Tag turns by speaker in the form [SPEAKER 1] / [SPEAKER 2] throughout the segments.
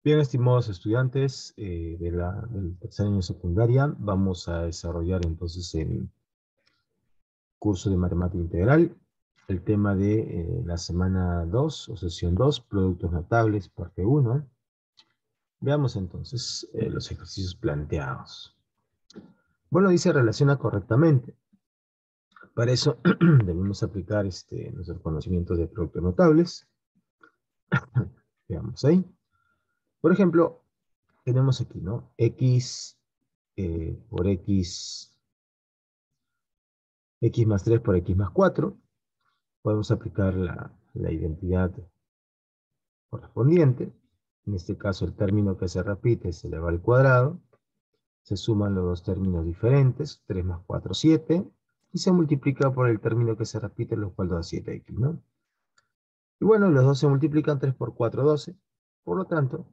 [SPEAKER 1] Bien, estimados estudiantes del tercer año de secundaria, vamos a desarrollar entonces el curso de matemática integral, el tema de la semana 2 o sesión 2, productos notables, parte 1. Veamos entonces los ejercicios planteados. Bueno, dice relaciona correctamente. Para eso debemos aplicar nuestros conocimientos de productos notables. Veamos ahí. Por ejemplo, tenemos aquí, ¿no? X por X más 3 por X más 4. Podemos aplicar la identidad correspondiente. En este caso, el término que se repite se eleva al cuadrado. Se suman los dos términos diferentes, 3 más 4, 7. Y se multiplica por el término que se repite, lo cual da 7x, ¿no? Y bueno, los dos se multiplican, 3 por 4, 12. Por lo tanto,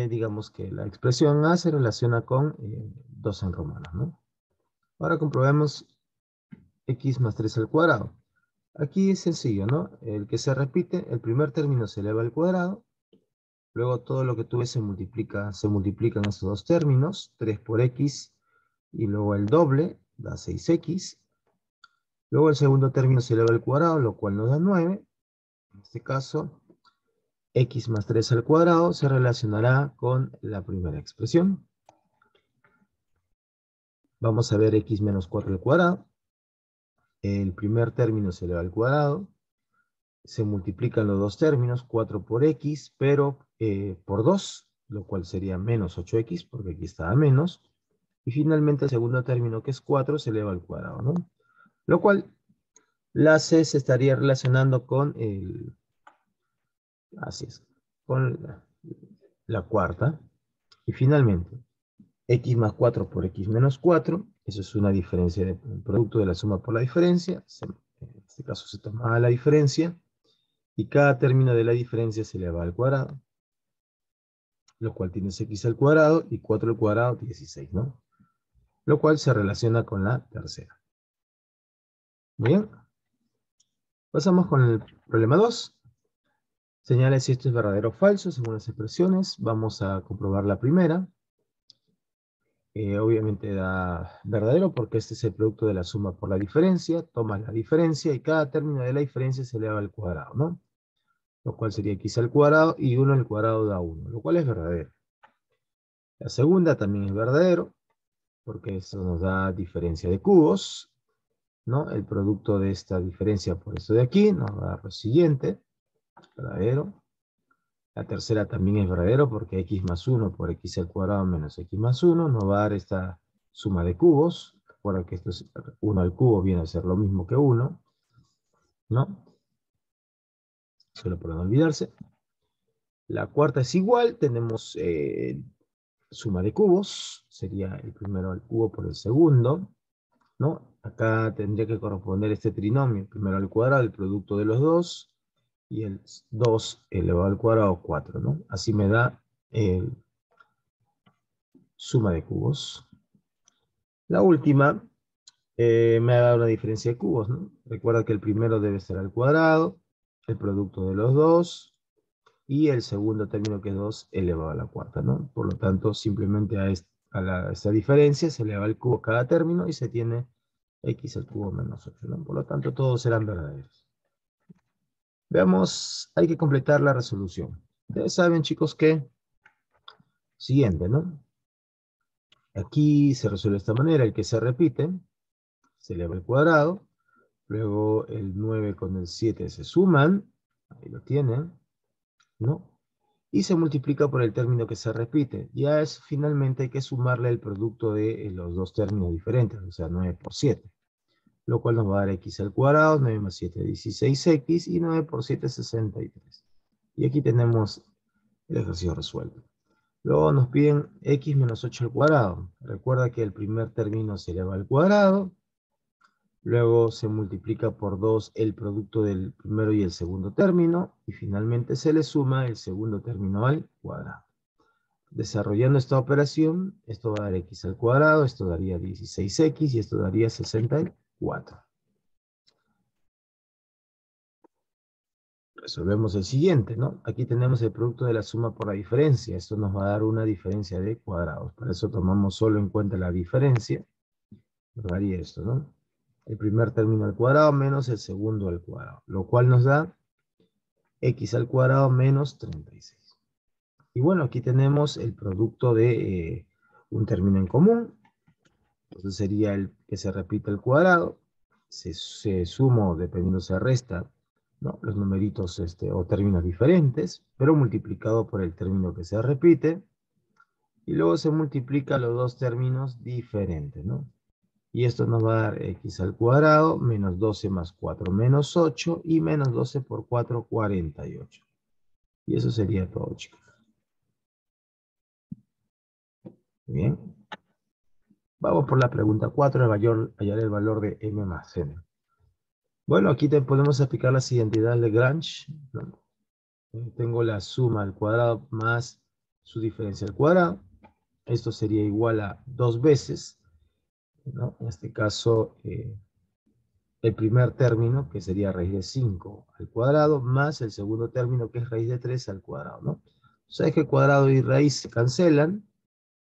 [SPEAKER 1] digamos que la expresión A se relaciona con 2 en romanos, ¿no? Ahora comprobemos x más 3 al cuadrado. Aquí es sencillo, ¿no? El que se repite, el primer término se eleva al cuadrado, luego todo lo que tú ves se multiplican estos dos términos, 3 por x, y luego el doble, da 6x. Luego el segundo término se eleva al cuadrado, lo cual nos da 9. En este caso, x más 3 al cuadrado se relacionará con la primera expresión. Vamos a ver x menos 4 al cuadrado. El primer término se eleva al cuadrado. Se multiplican los dos términos, 4 por x, pero por 2, lo cual sería menos 8x, porque aquí está a menos. Y finalmente el segundo término, que es 4, se eleva al cuadrado, ¿no? Lo cual, la c se estaría relacionando con con la cuarta. Y finalmente, x más 4 por x menos 4, eso es una diferencia del producto de la suma por la diferencia. En este caso se toma la diferencia. Y cada término de la diferencia se eleva al cuadrado, lo cual tiene x al cuadrado, y 4 al cuadrado, 16, ¿no? Lo cual se relaciona con la tercera. Muy bien. Pasamos con el problema 2. Señale si esto es verdadero o falso según las expresiones. Vamos a comprobar la primera. Obviamente da verdadero porque este es el producto de la suma por la diferencia. Toma la diferencia y cada término de la diferencia se eleva al cuadrado, ¿no? Lo cual sería x al cuadrado, y 1 al cuadrado da 1, lo cual es verdadero. La segunda también es verdadero, porque eso nos da diferencia de cubos, ¿no? El producto de esta diferencia por esto de aquí nos va a dar lo siguiente, verdadero. La tercera también es verdadero, porque x más 1 por x al cuadrado menos x más 1 nos va a dar esta suma de cubos. Recuerda que esto es 1 al cubo, viene a ser lo mismo que 1, ¿no? Solo por no olvidarse. La cuarta es igual, tenemos suma de cubos, sería el primero al cubo por el segundo, ¿no? Acá tendría que corresponder este trinomio, el primero al cuadrado, el producto de los dos, y el 2 elevado al cuadrado, 4, ¿no? Así me da suma de cubos. La última me ha dado una diferencia de cubos, ¿no? Recuerda que el primero debe ser al cuadrado, el producto de los dos, y el segundo término, que es 2 elevado a la cuarta, ¿no? Por lo tanto, simplemente a esta diferencia se eleva al cubo cada término y se tiene x al cubo menos 8, ¿no? Por lo tanto, todos serán verdaderos. Veamos, hay que completar la resolución. Ustedes saben, chicos, que siguiente, ¿no? Aquí se resuelve de esta manera: el que se repite se eleva al cuadrado, luego el 9 con el 7 se suman, ahí lo tienen, ¿no? Y se multiplica por el término que se repite. Ya es, finalmente hay que sumarle el producto de los dos términos diferentes, o sea, 9 por 7. Lo cual nos va a dar x al cuadrado, 9 más 7, 16x, y 9 por 7, 63. Y aquí tenemos el ejercicio resuelto. Luego nos piden x menos 8 al cuadrado. Recuerda que el primer término se eleva al cuadrado, luego se multiplica por 2 el producto del primero y el segundo término, y finalmente se le suma el segundo término al cuadrado. Desarrollando esta operación, esto va a dar x al cuadrado, esto daría 16x y esto daría 64. Resolvemos el siguiente, ¿no? Aquí tenemos el producto de la suma por la diferencia. Esto nos va a dar una diferencia de cuadrados. Para eso tomamos solo en cuenta la diferencia. Nos daría esto, ¿no? El primer término al cuadrado menos el segundo al cuadrado. Lo cual nos da x al cuadrado menos 36. Y bueno, aquí tenemos el producto de un término en común. Entonces sería el que se repite el cuadrado. Se suma, dependiendo se resta, ¿no? Los numeritos o términos diferentes, pero multiplicado por el término que se repite. Y luego se multiplica los dos términos diferentes, ¿no? Y esto nos va a dar x al cuadrado menos 12 más 4 menos 8 y menos 12 por 4, 48. Y eso sería todo, chicos. Bien. Vamos por la pregunta 4, hallar el valor de m más n. Bueno, aquí podemos aplicar las identidades de Lagrange, ¿no? Tengo la suma al cuadrado más su diferencia al cuadrado. Esto sería igual a 2 veces, ¿no? En este caso, el primer término, que sería raíz de 5 al cuadrado, más el segundo término, que es raíz de 3 al cuadrado, ¿no? Sabes que cuadrado y raíz se cancelan,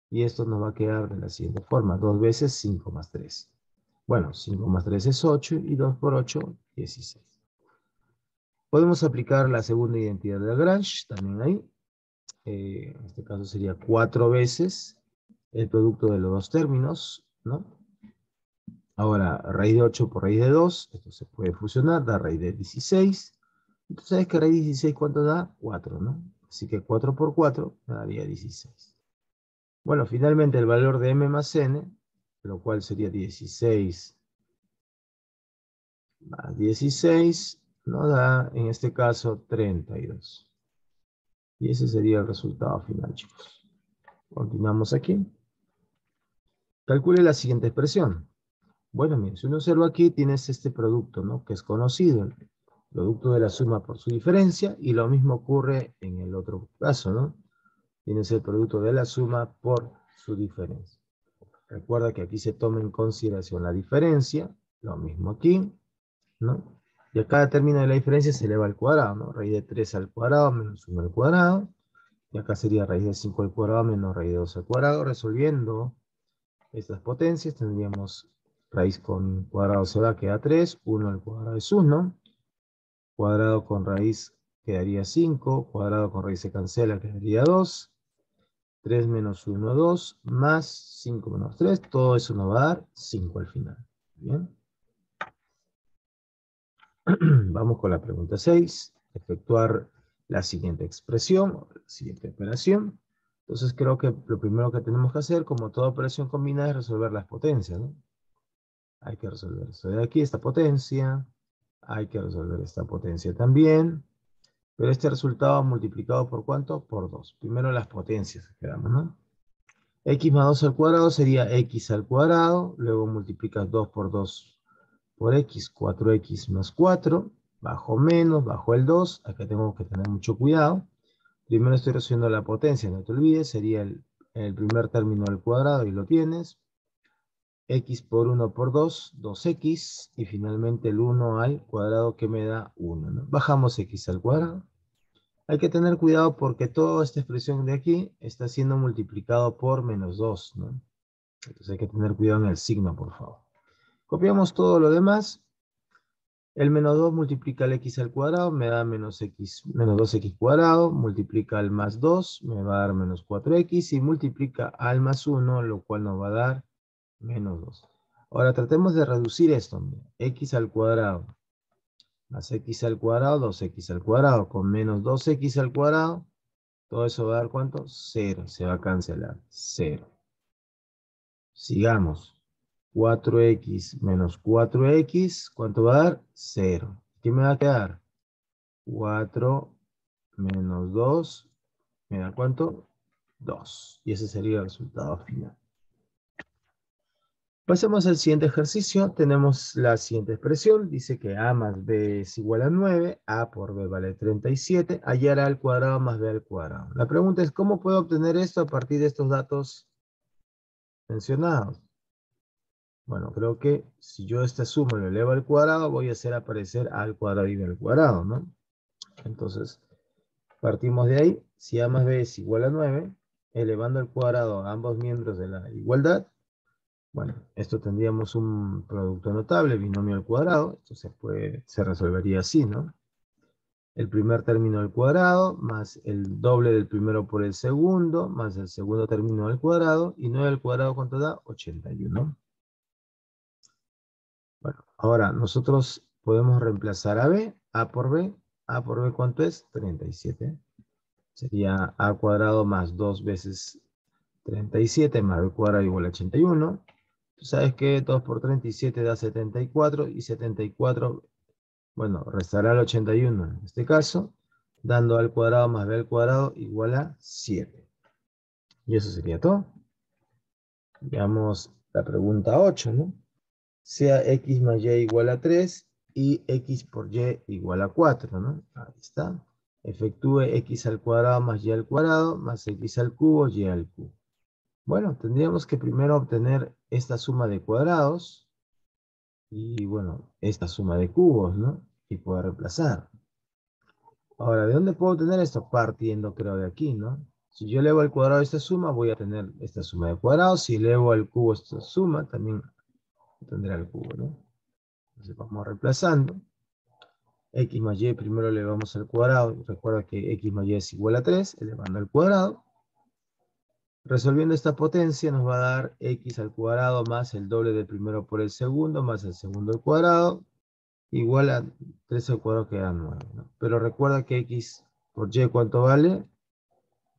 [SPEAKER 1] y esto nos va a quedar de la siguiente forma: 2 veces 5 más 3. Bueno, 5 más 3 es 8, y 2 por 8, 16. Podemos aplicar la segunda identidad de Lagrange, también ahí. En este caso sería 4 veces el producto de los dos términos, ¿no? Ahora, raíz de 8 por raíz de 2, esto se puede fusionar, da raíz de 16. Entonces, ¿sabes que raíz de 16 cuánto da? 4, ¿no? Así que 4 por 4 me daría 16. Bueno, finalmente el valor de m más n, lo cual sería 16 más 16, nos da, en este caso, 32. Y ese sería el resultado final, chicos. Continuamos aquí. Calcule la siguiente expresión. Bueno, miren, si uno observa aquí, tienes este producto, ¿no? Que es conocido, el producto de la suma por su diferencia, y lo mismo ocurre en el otro caso, ¿no? Tienes el producto de la suma por su diferencia. Recuerda que aquí se toma en consideración la diferencia, lo mismo aquí, ¿no? Y a cada término de la diferencia se eleva al cuadrado, ¿no? Raíz de 3 al cuadrado menos 1 al cuadrado, y acá sería raíz de 5 al cuadrado menos raíz de 2 al cuadrado. Resolviendo estas potencias tendríamos raíz con cuadrado se va, queda 3, 1 al cuadrado es 1, cuadrado con raíz quedaría 5, cuadrado con raíz se cancela, quedaría 2, 3 menos 1, 2, más 5 menos 3, todo eso nos va a dar 5 al final. Bien. Vamos con la pregunta 6, efectuar la siguiente expresión, la siguiente operación. Entonces creo que lo primero que tenemos que hacer, como toda operación combinada, es resolver las potencias, ¿no? Hay que resolver esto de aquí, esta potencia. Hay que resolver esta potencia también. Pero este resultado multiplicado por ¿cuánto? Por 2. Primero las potencias quedamos, ¿no? X más 2 al cuadrado sería x al cuadrado. Luego multiplicas 2 por 2 por x. 4x más 4. Bajo menos, bajo el 2. Acá tengo que tener mucho cuidado. Primero estoy resolviendo la potencia, no te olvides. Sería el primer término al cuadrado y lo tienes. X por 1 por 2, 2x, y finalmente el 1 al cuadrado que me da 1, ¿no? Bajamos x al cuadrado. Hay que tener cuidado porque toda esta expresión de aquí está siendo multiplicado por menos 2, ¿no? Entonces hay que tener cuidado en el signo, por favor. Copiamos todo lo demás. El menos 2 multiplica el x al cuadrado, me da menos 2x cuadrado, multiplica al más 2, me va a dar menos 4x, y multiplica al más 1, lo cual nos va a dar menos 2. Ahora tratemos de reducir esto. X al cuadrado más x al cuadrado, 2x al cuadrado, con menos 2x al cuadrado, todo eso va a dar ¿cuánto? 0, se va a cancelar, 0. Sigamos. 4x menos 4x, ¿cuánto va a dar? 0. ¿Qué me va a quedar? 4 menos 2, ¿me da cuánto? 2. Y ese sería el resultado final. Pasemos al siguiente ejercicio. Tenemos la siguiente expresión. Dice que a más b es igual a 9. A por b vale 37. Hallar a al cuadrado más b al cuadrado. La pregunta es, ¿cómo puedo obtener esto a partir de estos datos mencionados? Bueno, creo que si yo esta suma lo elevo al cuadrado, voy a hacer aparecer a al cuadrado y b al cuadrado, ¿no? Entonces, partimos de ahí. Si A más B es igual a 9, elevando al cuadrado a ambos miembros de la igualdad, bueno, esto tendríamos un producto notable, binomio al cuadrado. Esto se resolvería así, ¿no? El primer término al cuadrado, más el doble del primero por el segundo, más el segundo término al cuadrado, y 9 al cuadrado, ¿cuánto da? 81. Bueno, ahora nosotros podemos reemplazar a B, A por B. A por B, ¿cuánto es? 37. Sería A cuadrado más 2 veces 37 más B cuadrado igual a 81. Tú sabes que 2 por 37 da 74, y 74, bueno, restará el 81 en este caso, dando A al cuadrado más B al cuadrado igual a 7. Y eso sería todo. Veamos la pregunta 8, ¿no? Sea x más y igual a 3 y x por y igual a 4, ¿no? Ahí está. Efectúe x al cuadrado más y al cuadrado más x al cubo y al cubo. Bueno, tendríamos que primero obtener esta suma de cuadrados y, bueno, esta suma de cubos, ¿no? Y poder reemplazar. Ahora, ¿de dónde puedo obtener esto? Partiendo, creo, de aquí, ¿no? Si yo elevo al cuadrado esta suma, voy a tener esta suma de cuadrados. Si elevo al cubo esta suma, también tendré el cubo, ¿no? Entonces vamos reemplazando. X más y primero elevamos al cuadrado. Recuerda que x más y es igual a 3, elevando al cuadrado. Resolviendo esta potencia nos va a dar x al cuadrado más el doble del primero por el segundo, más el segundo al cuadrado, igual a 3 al cuadrado, que da 9, ¿no? Pero recuerda que x por y, ¿cuánto vale?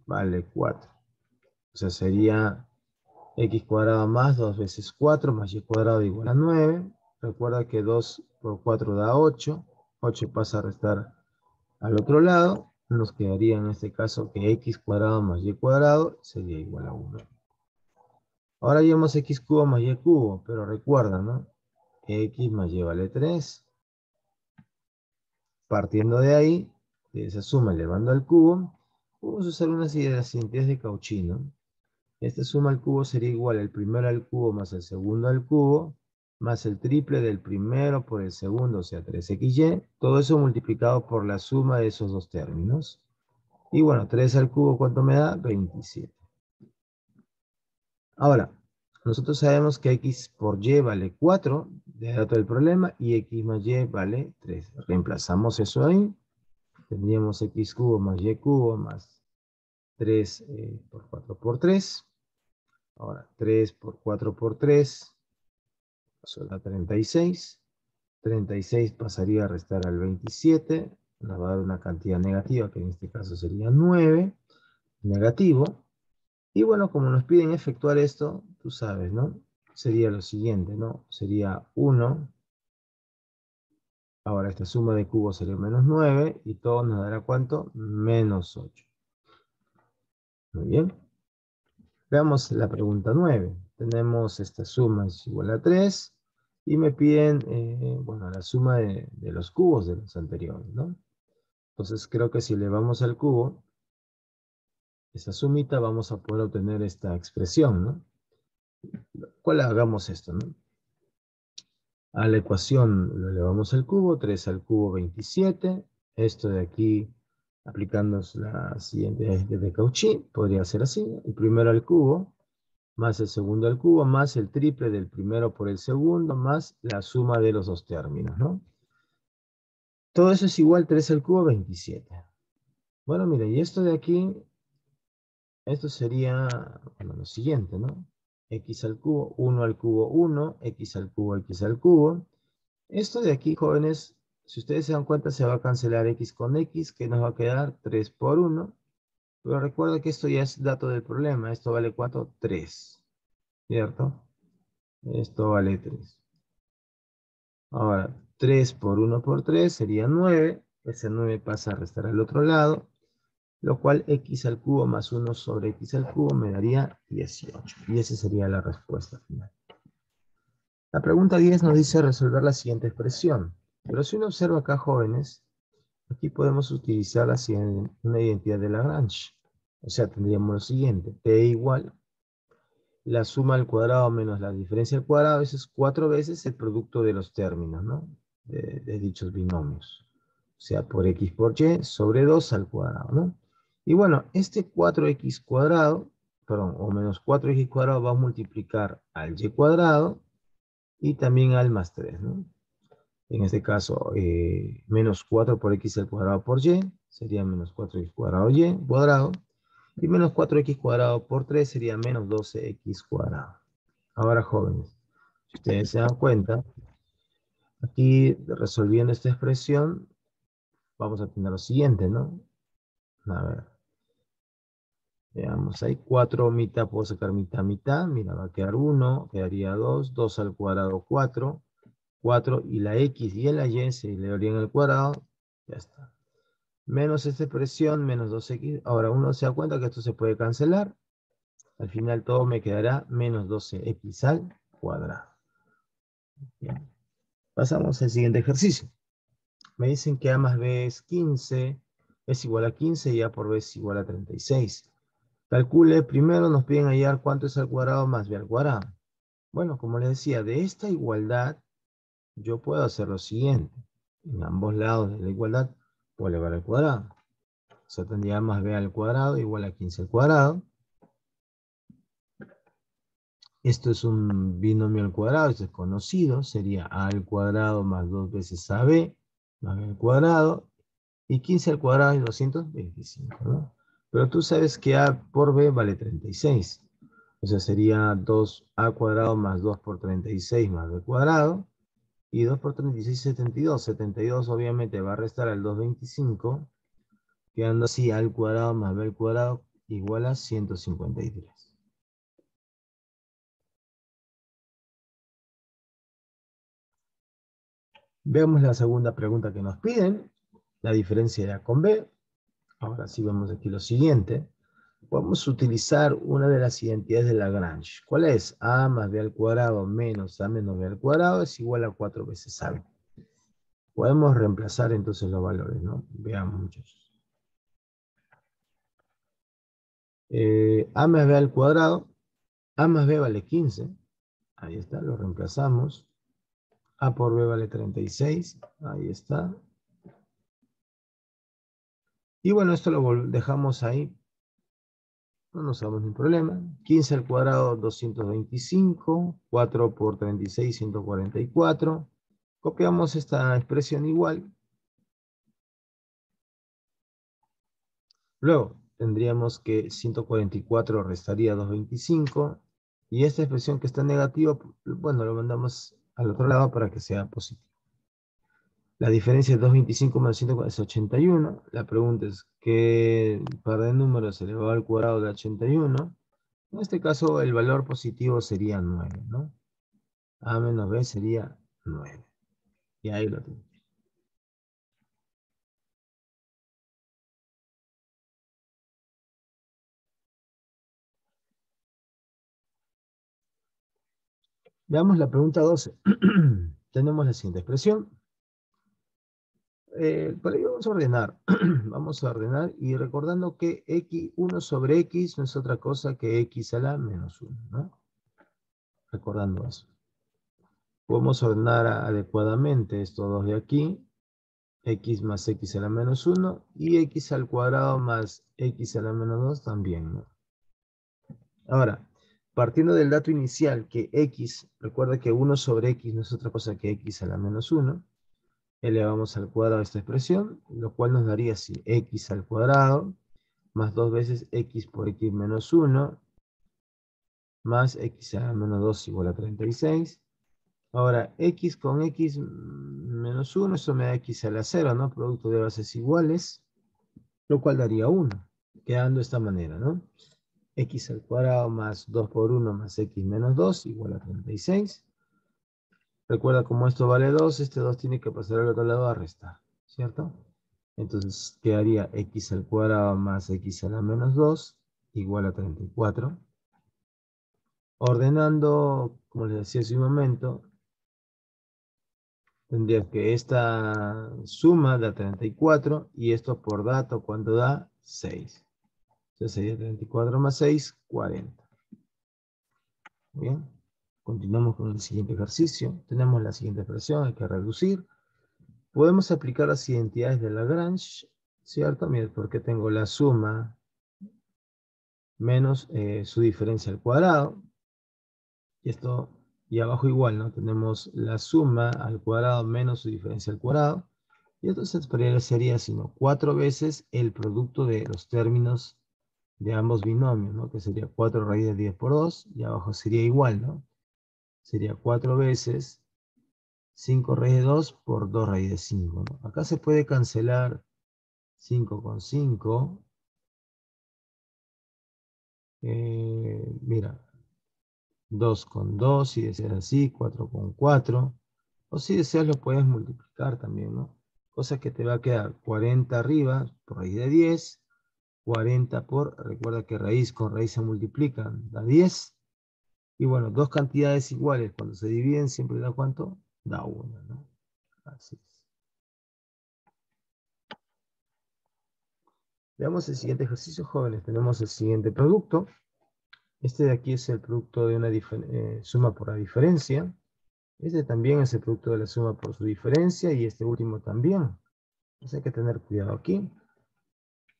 [SPEAKER 1] Vale 4. O sea, sería x cuadrado más 2 veces 4 más y cuadrado igual a 9. Recuerda que 2 por 4 da 8. 8 pasa a restar al otro lado. Nos quedaría en este caso que x cuadrado más y cuadrado sería igual a 1. Ahora llevamos x cubo más y cubo, pero recuerda, ¿no? X más y vale 3. Partiendo de ahí, de esa suma elevando al cubo, vamos a usar una de las identidades de Cauchy, ¿no? Esta suma al cubo sería igual al primero al cubo más el segundo al cubo, más el triple del primero por el segundo, o sea, 3xy. Todo eso multiplicado por la suma de esos dos términos. Y bueno, 3 al cubo, ¿cuánto me da? 27. Ahora, nosotros sabemos que x por y vale 4, de dato del problema, y x más y vale 3. Reemplazamos eso ahí. Tendríamos x cubo más y cubo más 3 por 4 por 3. Ahora, 3 por 4 por 3, eso da 36. 36 pasaría a restar al 27. Nos va a dar una cantidad negativa, que en este caso sería 9. Negativo. Y bueno, como nos piden efectuar esto, tú sabes, ¿no? Sería lo siguiente, ¿no? Sería 1. Ahora esta suma de cubos sería menos 9. Y todo nos dará ¿cuánto? Menos 8. Muy bien. Veamos la pregunta 9. Tenemos esta suma es igual a 3. Y me piden, bueno, la suma de los cubos de los anteriores, ¿no? Entonces creo que si elevamos al cubo, esa sumita, vamos a poder obtener esta expresión, ¿no? ¿Cuál hagamos esto, no? A la ecuación lo elevamos al cubo, 3 al cubo 27. Esto de aquí, aplicando la siguiente de Cauchy, podría ser así. El primero al cubo, más el segundo al cubo, más el triple del primero por el segundo, más la suma de los dos términos, ¿no? Todo eso es igual, 3 al cubo 27. Bueno, mire, y esto de aquí, esto sería, bueno, lo siguiente, ¿no? X al cubo, 1 al cubo 1, X al cubo, X al cubo. Esto de aquí, jóvenes, si ustedes se dan cuenta, se va a cancelar X con X, que nos va a quedar 3 por 1. Pero recuerda que esto ya es dato del problema. Esto vale ¿cuánto? 3. ¿Cierto? Esto vale 3. Ahora, 3 por 1 por 3 sería 9. Ese 9 pasa a restar al otro lado, lo cual x al cubo más 1 sobre x al cubo me daría 18. Y esa sería la respuesta final. La pregunta 10 nos dice resolver la siguiente expresión. Pero si uno observa acá, jóvenes, aquí podemos utilizar una identidad de Lagrange. O sea, tendríamos lo siguiente. P igual la suma al cuadrado menos la diferencia al cuadrado. Eso es 4 veces el producto de los términos, ¿no? De dichos binomios. O sea, por x por y sobre 2 al cuadrado, ¿no? Y bueno, este 4x cuadrado, perdón, o menos 4x cuadrado va a multiplicar al y cuadrado y también al más 3, ¿no? En este caso, menos 4 por x al cuadrado por y, sería menos 4x cuadrado y cuadrado, y menos 4x cuadrado por 3 sería menos 12x cuadrado. Ahora, jóvenes, si ustedes se dan cuenta, aquí resolviendo esta expresión, vamos a tener lo siguiente, ¿no? A ver, veamos, hay 4 mitad, puedo sacar mitad, mitad, mira, va a quedar 1, quedaría 2, 2 al cuadrado 4, 4 y la x y la y se elevarían al cuadrado, ya está. Menos esta expresión, menos 2x. Ahora uno se da cuenta que esto se puede cancelar. Al final todo me quedará menos 12x al cuadrado. Bien. Pasamos al siguiente ejercicio. Me dicen que a más b es 15, es igual a 15 y a por b es igual a 36. Calcule, primero nos piden hallar cuánto es al cuadrado más b al cuadrado. Bueno, como les decía, de esta igualdad yo puedo hacer lo siguiente. En ambos lados de la igualdad puedo elevar al cuadrado. O sea, tendría más b al cuadrado igual a 15 al cuadrado. Esto es un binomio al cuadrado, esto es conocido. Sería a al cuadrado más 2 veces ab más b al cuadrado. Y 15 al cuadrado es 225, ¿no? Pero tú sabes que a por b vale 36. O sea, sería 2a cuadrado más 2 por 36 más b cuadrado. Y 2 por 36, 72. 72 obviamente va a restar al 225, quedando así a al cuadrado más b al cuadrado igual a 153. Veamos la segunda pregunta que nos piden, la diferencia de A con B. Ahora sí vemos aquí lo siguiente. Podemos utilizar una de las identidades de Lagrange. ¿Cuál es? A más B al cuadrado menos A menos B al cuadrado es igual a 4 veces A. Podemos reemplazar entonces los valores, ¿no? Veamos, muchachos. A más B al cuadrado, A más B vale 15. Ahí está, lo reemplazamos. A por B vale 36. Ahí está. Y bueno, esto lo dejamos ahí. No nos damos ningún problema. 15 al cuadrado, 225. 4 por 36, 144. Copiamos esta expresión igual. Luego, tendríamos que 144 restaría 225. Y esta expresión que está negativa, bueno, lo mandamos al otro lado para que sea positivo. La diferencia de 225 menos 140 es 81. La pregunta es, ¿qué par de números elevado al cuadrado de 81? En este caso, el valor positivo sería 9, ¿no? A menos B sería 9. Y ahí lo tengo. Veamos la pregunta 12. Tenemos la siguiente expresión. Para ello vamos a ordenar. Vamos a ordenar y recordando que x1 sobre x no es otra cosa que x a la menos 1, ¿no? Recordando eso. Podemos ordenar adecuadamente estos dos de aquí. X más x a la menos 1 y x al cuadrado más x a la menos 2 también, ¿no? Ahora, partiendo del dato inicial que x, recuerda que 1 sobre x no es otra cosa que x a la menos 1, elevamos al cuadrado esta expresión, lo cual nos daría así, x al cuadrado más 2 veces x por x menos 1 más x a la menos 2 igual a 36. Ahora, x con x menos 1, eso me da x a la 0, ¿no? Producto de bases iguales, lo cual daría 1, quedando de esta manera, ¿no? X al cuadrado más 2 por 1 más x menos 2 igual a 36. Recuerda, como esto vale 2, este 2 tiene que pasar al otro lado a restar, ¿cierto? Entonces quedaría x al cuadrado más x a la menos 2 igual a 34. Ordenando, como les decía hace un momento, tendría que esta suma da 34 y esto por dato, ¿cuánto da? 6. Entonces sería 34 más 6, 40. Bien. Continuamos con el siguiente ejercicio. Tenemos la siguiente expresión, hay que reducir. Podemos aplicar las identidades de Lagrange, ¿cierto? Mira, porque tengo la suma menos su diferencia al cuadrado. Y esto, y abajo igual, ¿no? Tenemos la suma al cuadrado menos su diferencia al cuadrado. Y entonces sería sino 4 veces el producto de los términos de ambos binomios, ¿no? Que sería 4 raíz de 10 por 2. Y abajo sería igual, ¿no? Sería 4 veces 5 raíz de 2 por 2 raíz de 5, ¿no? Acá se puede cancelar 5 con 5. Mira, 2 con 2, si deseas así, 4 con 4. O si deseas lo puedes multiplicar también, ¿no? Cosa que te va a quedar 40 arriba por raíz de 10, 40 por, recuerda que raíz con raíz se multiplican, da 10. Y bueno, dos cantidades iguales cuando se dividen siempre da ¿cuánto? Da 1, ¿no? Así es. Veamos el siguiente ejercicio, jóvenes. Tenemos el siguiente producto. Este de aquí es el producto de una suma por la diferencia. Este también es el producto de la suma por su diferencia y este último también. Entonces hay que tener cuidado aquí.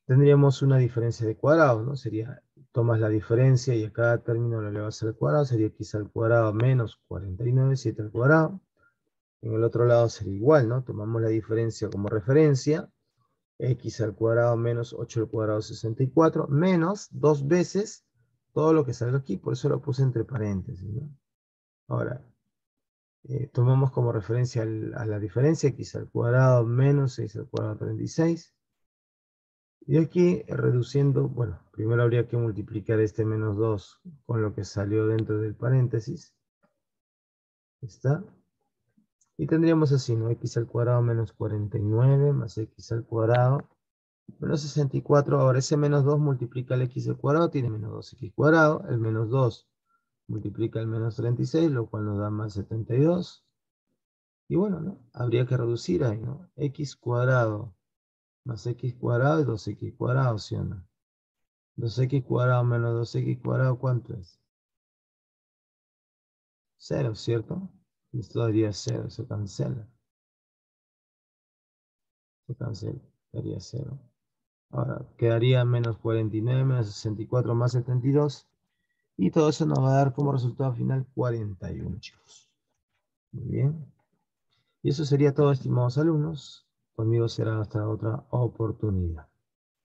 [SPEAKER 1] Tendríamos una diferencia de cuadrados, ¿no? Sería, tomas la diferencia y a cada término lo elevas al cuadrado. Sería x al cuadrado menos 49, 7 al cuadrado. En el otro lado sería igual, ¿no? Tomamos la diferencia como referencia. X al cuadrado menos 8 al cuadrado 64, menos 2 veces todo lo que salga aquí, por eso lo puse entre paréntesis, ¿no? Ahora, tomamos como referencia a la diferencia, x al cuadrado menos 6 al cuadrado 36. Y aquí, reduciendo, bueno, primero habría que multiplicar este menos 2 con lo que salió dentro del paréntesis. ¿Está? Y tendríamos así, ¿no? X al cuadrado menos 49 más x al cuadrado menos 64, ahora ese menos 2 multiplica el x al cuadrado, tiene menos 2x cuadrado, el menos 2 multiplica el menos 36, lo cual nos da más 72. Y bueno, ¿no? Habría que reducir ahí, ¿no? X cuadrado más x cuadrado es 2x cuadrado, ¿sí o no? 2x cuadrado menos 2x cuadrado, ¿cuánto es? 0, ¿cierto? Esto daría 0, se cancela. Se cancela, daría 0. Ahora, quedaría menos 49 menos 64 más 72. Y todo eso nos va a dar como resultado final 41, chicos. Muy bien. Y eso sería todo, estimados alumnos. Conmigo será hasta otra oportunidad.